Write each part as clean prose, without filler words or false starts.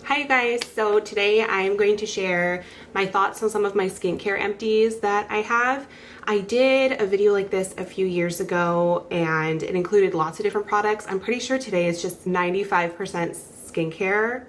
Hi you guys, so today I'm going to share my thoughts on some of my skincare empties that I have. I did a video like this a few years ago and it included lots of different products. I'm pretty sure today is just 95% skincare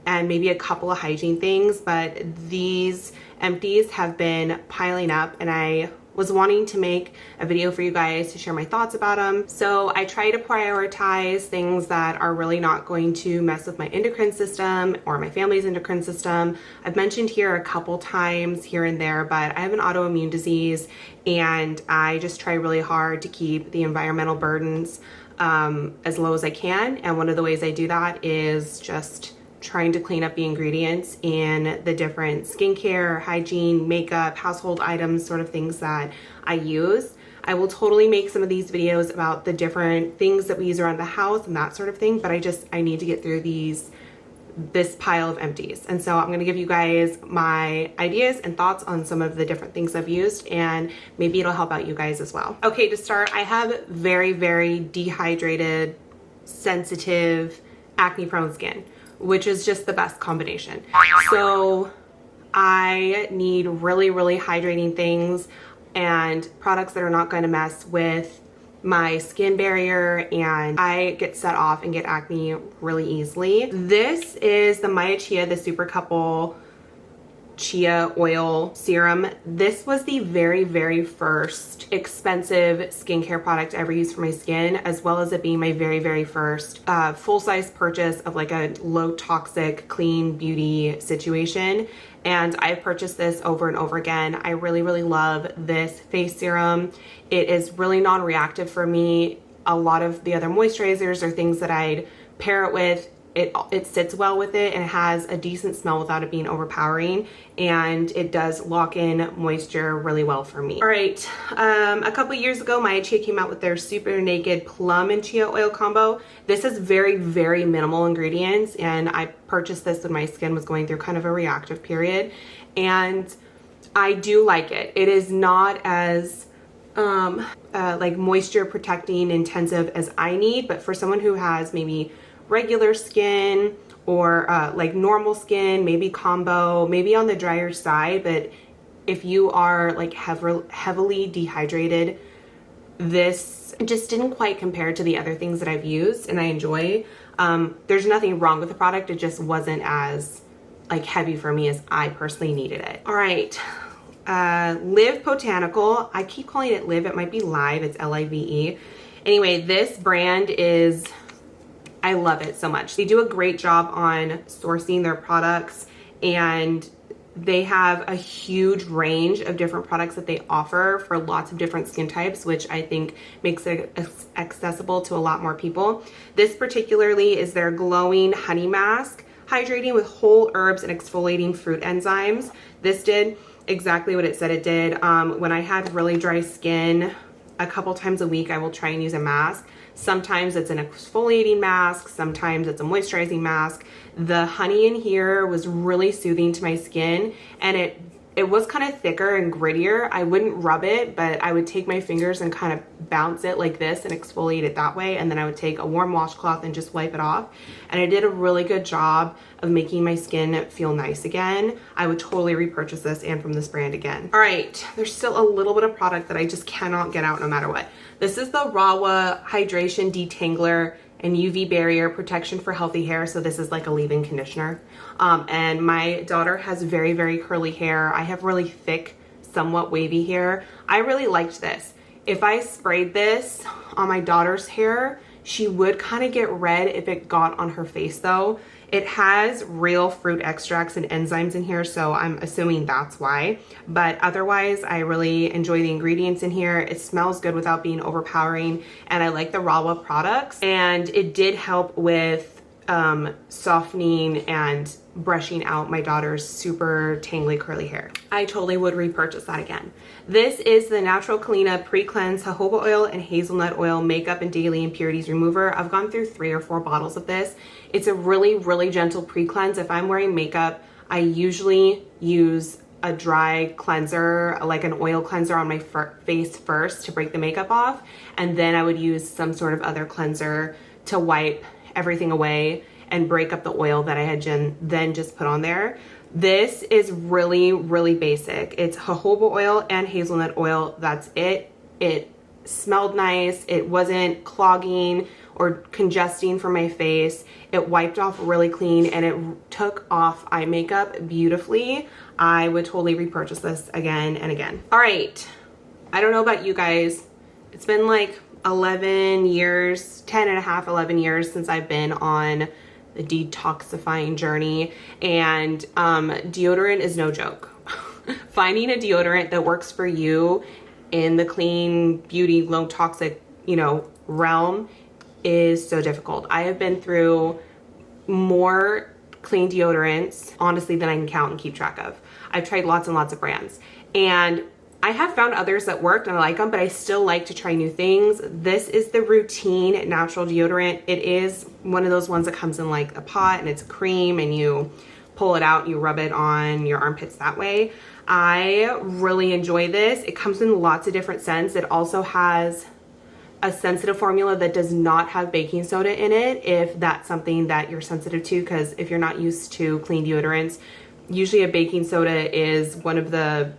and maybe a couple of hygiene things, but these empties have been piling up and I was wanting to make a video for you guys to share my thoughts about them. So I try to prioritize things that are really not going to mess with my endocrine system or my family's endocrine system. I've mentioned here a couple times here and there, but I have an autoimmune disease and I just try really hard to keep the environmental burdens as low as I can. And one of the ways I do that is just trying to clean up the ingredients in the different skincare, hygiene, makeup, household items, sort of things that I use. I will totally make some of these videos about the different things that we use around the house and that sort of thing, but I need to get through this pile of empties. And so I'm gonna give you guys my ideas and thoughts on some of the different things I've used, and maybe it'll help out you guys as well. Okay, to start, I have very, very dehydrated, sensitive, acne-prone skin, which is just the best combination. So I need really, really hydrating things and products that are not going to mess with my skin barrier, and I get set off and get acne really easily. This is the Chia, the Super Couple Chia Oil Serum. This was the very, very first expensive skincare product I ever used for my skin, as well as it being my very, very first full-size purchase of like a low toxic, clean beauty situation. And I've purchased this over and over again. I really, really love this face serum. It is really non-reactive for me. A lot of the other moisturizers or things that I'd pair it with, it sits well with it, and it has a decent smell without it being overpowering, and it does lock in moisture really well for me. All right, a couple years ago, Chia came out with their Super Naked Plum and Chia Oil combo. This is very, very minimal ingredients, and I purchased this when my skin was going through kind of a reactive period, and I do like it. It is not as like moisture protecting intensive as I need, but for someone who has maybe regular skin or like normal skin, maybe combo, maybe on the drier side, but if you are like heavily dehydrated, this just didn't quite compare to the other things that I've used and I enjoy. There's nothing wrong with the product, it just wasn't as like heavy for me as I personally needed it. All right, Live Botanical. I keep calling it Live, it might be Live, it's Live. Anyway, this brand is, I love it so much. They do a great job on sourcing their products, and they have a huge range of different products that they offer for lots of different skin types, which I think makes it accessible to a lot more people. This particularly is their glowing honey mask, hydrating with whole herbs and exfoliating fruit enzymes. This did exactly what it said it did. When I had really dry skin, a couple times a week I will try and use a mask. Sometimes it's an exfoliating mask, sometimes it's a moisturizing mask. The honey in here was really soothing to my skin, and it was kind of thicker and grittier. I wouldn't rub it, but I would take my fingers and kind of bounce it like this and exfoliate it that way, and then I would take a warm washcloth and just wipe it off. And it did a really good job of making my skin feel nice again. I would totally repurchase this and from this brand again. All right, there's still a little bit of product that I just cannot get out no matter what. This is the Rahua Hydration Detangler and UV Barrier Protection for Healthy Hair. So this is like a leave-in conditioner. And my daughter has very, very curly hair. I have really thick, somewhat wavy hair. I really liked this. If I sprayed this on my daughter's hair, she would kind of get red if it got on her face though. It has real fruit extracts and enzymes in here, so I'm assuming that's why. But otherwise, I really enjoy the ingredients in here. It smells good without being overpowering, and I like the Rahua products. And it did help with softening and brushing out my daughter's super tangly curly hair. I totally would repurchase that again. This is the Natural Cleanup Pre-Cleanse Jojoba Oil and Hazelnut Oil Makeup and Daily Impurities Remover. I've gone through 3 or 4 bottles of this. It's a really, really gentle pre-cleanse. If I'm wearing makeup, I usually use a dry cleanser, like an oil cleanser on my face first to break the makeup off, and then I would use some sort of other cleanser to wipe everything away. and break up the oil that I had then just put on there. This is really, really basic. It's jojoba oil and hazelnut oil. That's it. It smelled nice. It wasn't clogging or congesting for my face. It wiped off really clean and it took off eye makeup beautifully. I would totally repurchase this again and again. All right. I don't know about you guys. It's been like 11 years, 10 and a half, 11 years since I've been on the detoxifying journey, and deodorant is no joke. Finding a deodorant that works for you in the clean, beauty, low toxic, realm is so difficult. I have been through more clean deodorants, honestly, than I can count and keep track of. I've tried lots and lots of brands, and I have found others that worked and I like them, but I still like to try new things. This is the Routine natural deodorant. It is one of those ones that comes in like a pot and it's a cream and you pull it out and you rub it on your armpits that way. I really enjoy this. It comes in lots of different scents. It also has a sensitive formula that does not have baking soda in it, if that's something that you're sensitive to, because if you're not used to clean deodorants, usually a baking soda is one of the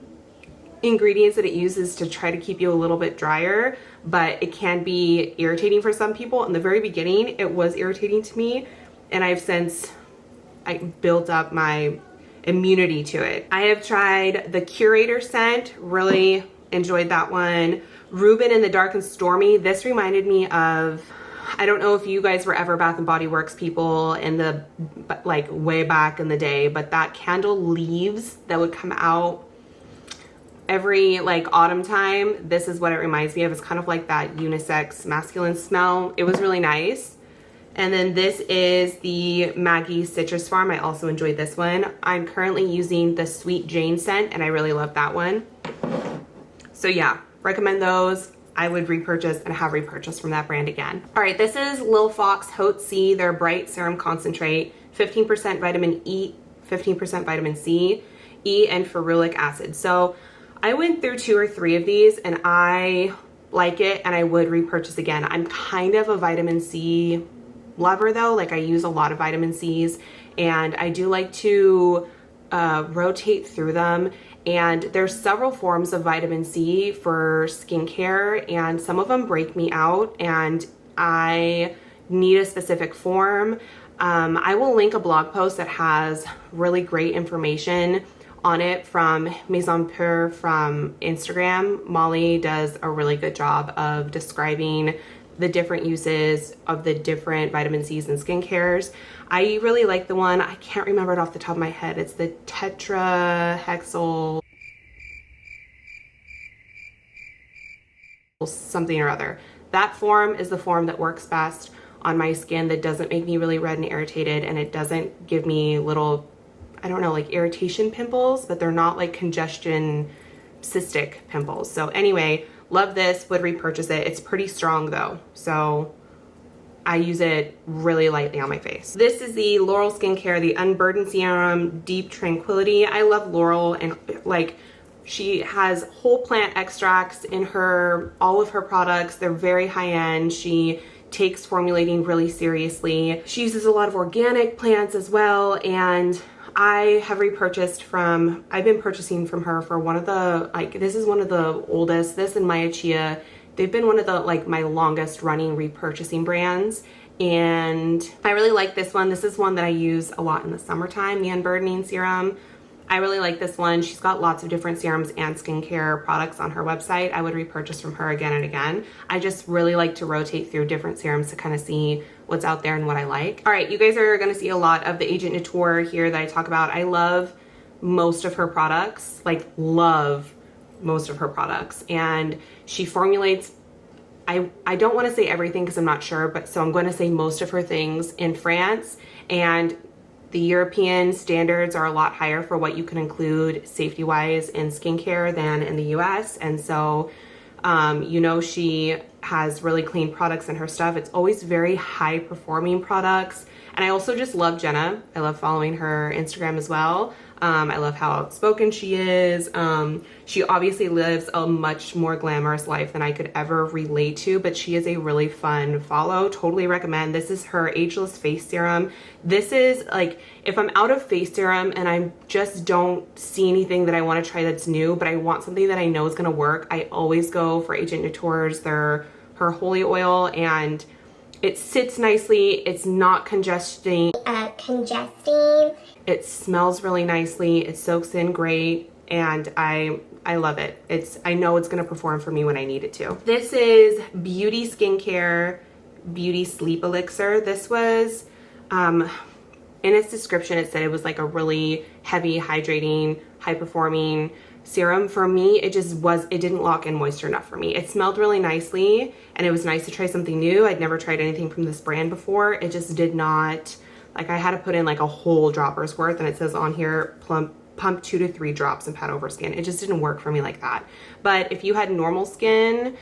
ingredients that it uses to try to keep you a little bit drier, but it can be irritating for some people. In the very beginning, it was irritating to me, and I've since built up my immunity to it. I have tried the Curator scent, really enjoyed that one. Reuben in the Dark and Stormy. This reminded me of, I don't know if you guys were ever Bath and Body Works people in the, like, way back in the day, but that candle leaves that would come out every like autumn time, this is what it reminds me of. It's kind of like that unisex masculine smell. It was really nice. And then this is the Maggie Citrus Farm. I also enjoyed this one. I'm currently using the Sweet Jane scent and I really love that one. So yeah, recommend those. I would repurchase and have repurchased from that brand again. All right, this is Lilfox Haute C, their Bright Serum Concentrate, 15% vitamin E, 15% vitamin C, E, and ferulic acid. So I went through 2 or 3 of these and I like it and I would repurchase again. I'm kind of a vitamin C lover though. Like I use a lot of vitamin C's and I do like to rotate through them. And there's several forms of vitamin C for skincare and some of them break me out and I need a specific form. I will link a blog post that has really great information on it from Maison Pure from Instagram. Molly does a really good job of describing the different uses of the different vitamin C's and skincares. I really like the one, I can't remember it off the top of my head. It's the tetrahexyl something or other. That form is the form that works best on my skin, that doesn't make me really red and irritated, and it doesn't give me little, I don't know, like irritation pimples, but they're not like congestion cystic pimples. So anyway, love this, would repurchase it. It's pretty strong though, so I use it really lightly on my face. This is the Laurel Skincare, the Unburdened Serum Deep Tranquility. I love Laurel, and like she has whole plant extracts in all of her products. They're very high end. She takes formulating really seriously. She uses a lot of organic plants as well, and I have I've been purchasing from her for one of the, like, this is one of the oldest, this and Maya Chia, they've been one of the, like, my longest running repurchasing brands, and I really like this one. This is one that I use a lot in the summertime, the Unburdening Serum. I really like this one. She's got lots of different serums and skincare products on her website. I would repurchase from her again and again. I just really like to rotate through different serums to kind of see what's out there and what I like. All right, you guys are gonna see a lot of the Agent Nateur here that I talk about. I love most of her products, like love most of her products. And she formulates, I don't wanna say everything because I'm not sure, but so I'm gonna say most of her things in France, and the European standards are a lot higher for what you can include safety-wise in skincare than in the US. And so, she has really clean products in her stuff. It's always very high-performing products. And I also just love Jenna. I love following her Instagram as well. I love how outspoken she is. She obviously lives a much more glamorous life than I could ever relate to, but she is a really fun follow. Totally recommend. This is her Ageless Face Serum. This is like, if I'm out of face serum and I just don't see anything that I want to try that's new, but I want something that I know is going to work, I always go for Agent Nateur's, her holy oil, and it sits nicely. It's not congesting. It smells really nicely. It soaks in great, and I love it. I know it's gonna perform for me when I need it to. This is Beuti Skincare Beauty Sleep Elixir. This was, in its description, it said it was like a really heavy, hydrating, high-performing serum. For me, it didn't lock in moisture enough for me. It smelled really nicely, and it was nice to try something new. I'd never tried anything from this brand before. It just did not, like, I had to put in like a whole dropper's worth, and it says on here, pump 2 to 3 drops and pat over skin. It just didn't work for me like that. But if you had normal skin,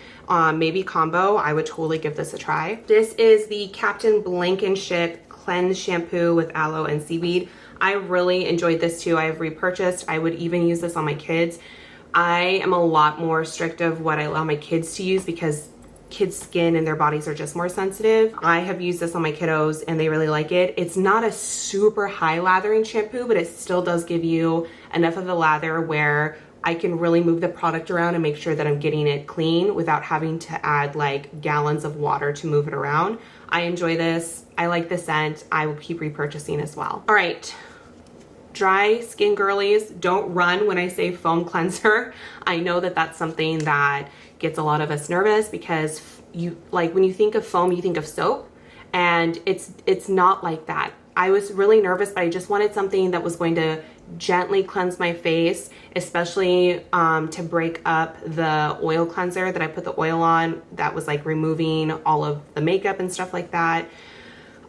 maybe combo, I would totally give this a try. This is the Captain Blankenship Cleanse Shampoo with aloe and seaweed. I really enjoyed this too. I have repurchased. I would even use this on my kids. I am a lot more strict of what I allow my kids to use because kids' skin and their bodies are just more sensitive. I have used this on my kiddos and they really like it. It's not a super high lathering shampoo, but it still does give you enough of the lather where I can really move the product around and make sure that I'm getting it clean without having to add like gallons of water to move it around. I enjoy this. I like the scent. I will keep repurchasing as well. All right. Dry skin girlies, don't run when I say foam cleanser. I know that that's something that gets a lot of us nervous because when you think of foam, you think of soap, and it's not like that. I was really nervous, but I just wanted something that was going to gently cleanse my face, especially to break up the oil cleanser that I put the oil on that was like removing all of the makeup and stuff like that.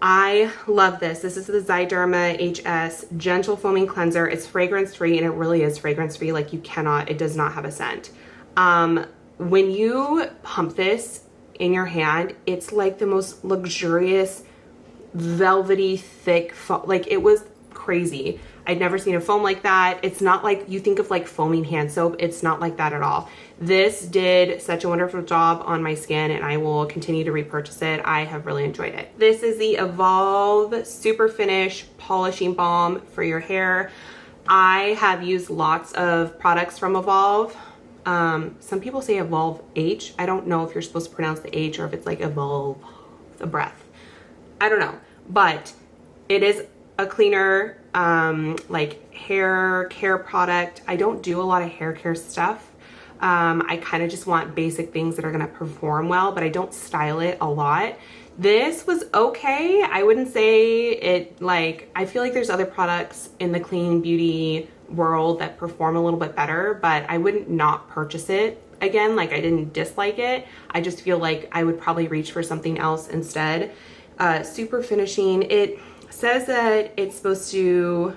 I love this. This is the Zyderma HS Gentle Foaming Cleanser. It's fragrance free, and it really is fragrance free. Like it does not have a scent. When you pump this in your hand, it's like the most luxurious, velvety, thick foam. Like, it was crazy. I'd never seen a foam like that. It's not like you think of like foaming hand soap. It's not like that at all. This did such a wonderful job on my skin, and I will continue to repurchase it. I have really enjoyed it. This is the Evolvh Super Finish Polishing Balm for your hair. I have used lots of products from Evolvh. Some people say Evolvh H. I don't know if you're supposed to pronounce the H or if it's like Evolvh, the breath. I don't know, but it is a cleaner, like hair care product. I don't do a lot of hair care stuff. I kind of just want basic things that are going to perform well, but I don't style it a lot. This was okay. I wouldn't say it, like, I feel like there's other products in the clean beauty world that perform a little bit better, but I wouldn't not purchase it again. Like, I didn't dislike it. I just feel like I would probably reach for something else instead. Super finishing. It says that it's supposed to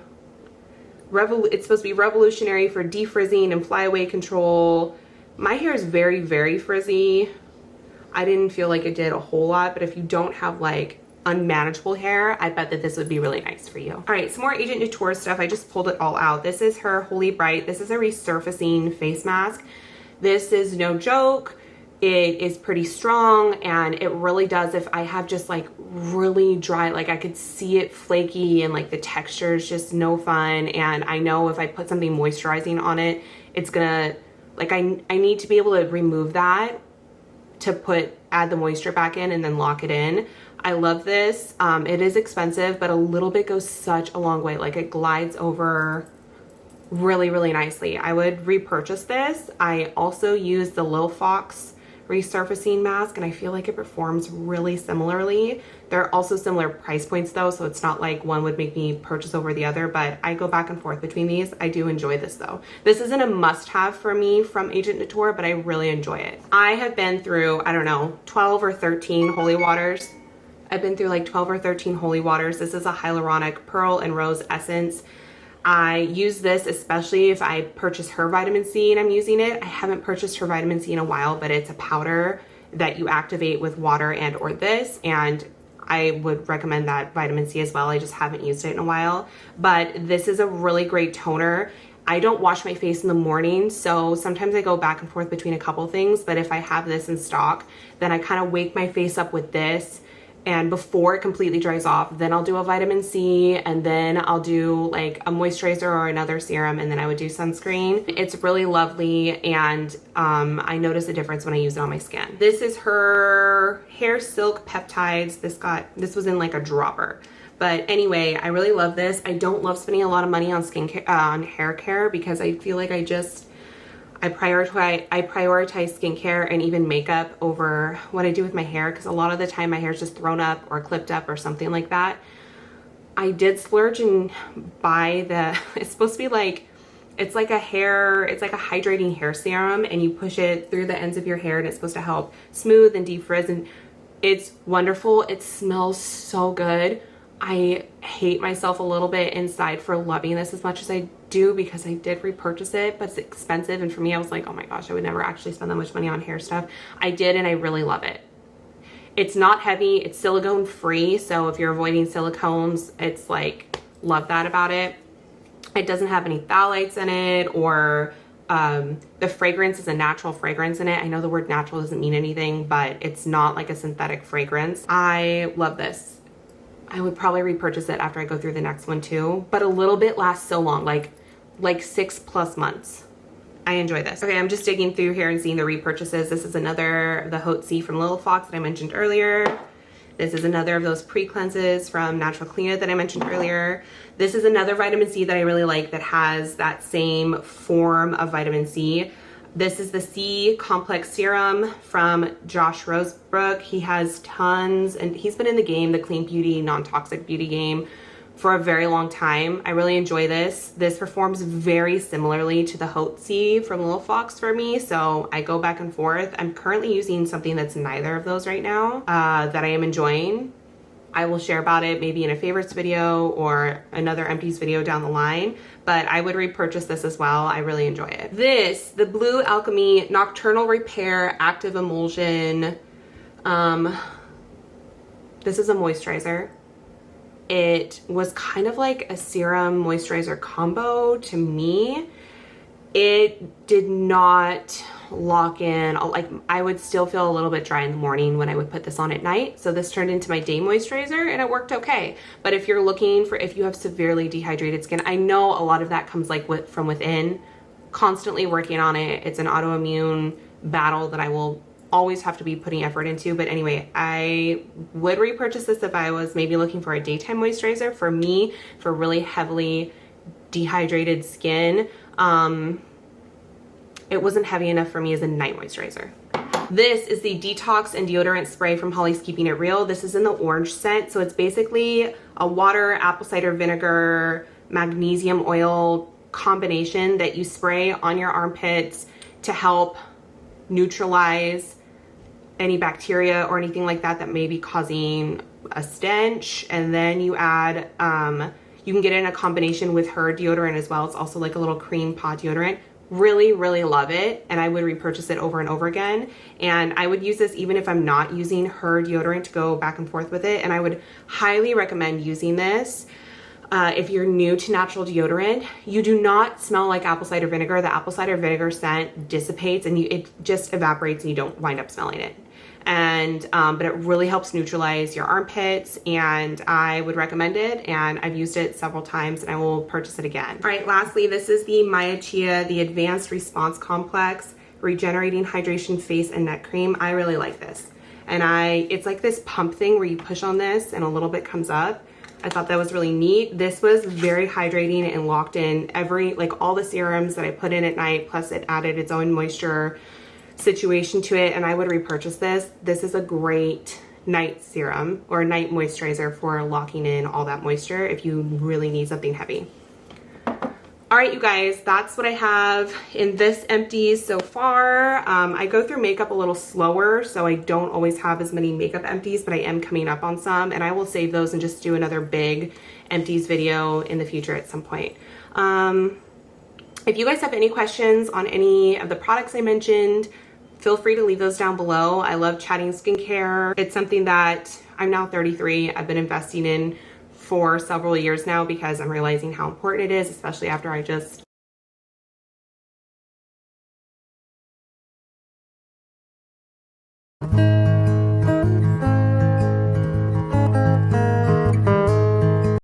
be revolutionary for defrizzing and flyaway control. My hair is very, very frizzy. I didn't feel like it did a whole lot, but if you don't have like unmanageable hair, I bet that this would be really nice for you. All right, some more Agent Nateur stuff. I just pulled it all out. This is her Holy Bright. This is a resurfacing face mask. This is no joke. It is pretty strong, and it really does, if I have just like really dry, like I could see it flaky and like the texture is just no fun, and I know if I put something moisturizing on it, it's gonna, like, I need to be able to remove that to add the moisture back in and then lock it in. I love this. It is expensive, but a little bit goes such a long way. Like, it glides over really, really nicely. I would repurchase this. I also use the Lilfox resurfacing mask, and I feel like it performs really similarly. They're also similar price points though, so it's not like one would make me purchase over the other, but I go back and forth between these. I do enjoy this though. This isn't a must-have for me from Agent Nateur, but I really enjoy it. I have been through, I don't know, 12 or 13 holy waters. I've been through like 12 or 13 holy waters. This is a hyaluronic pearl and rose essence. I use this especially if I purchase her vitamin C and I'm using it. I haven't purchased her vitamin C in a while, but it's a powder that you activate with water and or this, and I would recommend that vitamin C as well. I just haven't used it in a while, but this is a really great toner. I don't wash my face in the morning, so sometimes I go back and forth between a couple things, but if I have this in stock, then I kind of wake my face up with this, and before it completely dries off, then I'll do a vitamin C, and then I'll do like a moisturizer or another serum, and then I would do sunscreen. It's really lovely, and I notice a difference when I use it on my skin. This is her Hair Silk Peptides. This was in like a dropper. But anyway, I really love this. I don't love spending a lot of money on skincare, on hair care, because I feel like I prioritize skincare and even makeup over what I do with my hair, because a lot of the time my hair is just thrown up or clipped up or something like that. I did splurge and buy it's supposed to be like, it's like a hydrating hair serum, and you push it through the ends of your hair, and it's supposed to help smooth and defrizz, and it's wonderful. It smells so good. I hate myself a little bit inside for loving this as much as I do, because I did repurchase it, but it's expensive, and for me I was like, oh my gosh, I would never actually spend that much money on hair stuff. I did, and I really love it. It's not heavy, it's silicone free, so if you're avoiding silicones, it's like, love that about it. It doesn't have any phthalates in it, or the fragrance is a natural fragrance in it. I know the word natural doesn't mean anything, but it's not like a synthetic fragrance. I love this. I would probably repurchase it after I go through the next one too, but a little bit lasts so long, like 6+ months. I enjoy this. Okay, I'm just digging through here and seeing the repurchases. This is another, the Haute C from Lilfox that I mentioned earlier. This is another of those pre-cleanses from Natural Clean that I mentioned earlier. This is another vitamin C that I really like that has that same form of vitamin C. This is the C Complex Serum from Josh Rosebrook. He has tons, and he's been in the game, the clean beauty, non-toxic beauty game, for a very long time. I really enjoy this. This performs very similarly to the Haute C from Lilfox for me, so I go back and forth. I'm currently using something that's neither of those right now that I am enjoying. I will share about it maybe in a favorites video or another empties video down the line, but I would repurchase this as well. I really enjoy it. This, the Blue Alchemy Nocturnal Repair Active Emulsion. This is a moisturizer. It was kind of like a serum moisturizer combo to me. It did not lock in. Like, I would still feel a little bit dry in the morning when I would put this on at night. So this turned into my day moisturizer, and it worked okay. But if you're looking for, if you have severely dehydrated skin, I know a lot of that comes like from within. Constantly working on it. It's an autoimmune battle that I will always have to be putting effort into. But anyway, I would repurchase this if I was maybe looking for a daytime moisturizer. For me, for really heavily dehydrated skin, it wasn't heavy enough for me as a night moisturizer. This is the Detox and Deodorant Spray from Holly's Keeping It Real. This is in the orange scent. So it's basically a water, apple cider vinegar, magnesium oil combination that you spray on your armpits to help neutralize any bacteria or anything like that that may be causing a stench. And then you add, you can get it in a combination with her deodorant as well. It's also like a little cream pot deodorant. Really, really love it, and I would repurchase it over and over again. And I would use this even if I'm not using her deodorant to go back and forth with it. And I would highly recommend using this. If you're new to natural deodorant, you do not smell like apple cider vinegar. The apple cider vinegar scent dissipates, and it just evaporates, and you don't wind up smelling it. And but it really helps neutralize your armpits, and I would recommend it, and I've used it several times, and I will purchase it again. All right, lastly, this is the Chia, the Advanced Response Complex Regenerating Hydration Face and Neck Cream. I really like this, and it's like this pump thing where you push on this and a little bit comes up. I thought that was really neat. This was very hydrating and locked in all the serums that I put in at night, plus it added its own moisture situation to it, and I would repurchase this. This is a great night serum or night moisturizer for locking in all that moisture if you really need something heavy. All right, you guys, that's what I have in this empties so far. I go through makeup a little slower, so I don't always have as many makeup empties, but I am coming up on some, and I will save those and just do another big empties video in the future at some point. If you guys have any questions on any of the products I mentioned, feel free to leave those down below. I love chatting skincare. It's something that I'm now 33. I've been investing in for several years now because I'm realizing how important it is, especially after I just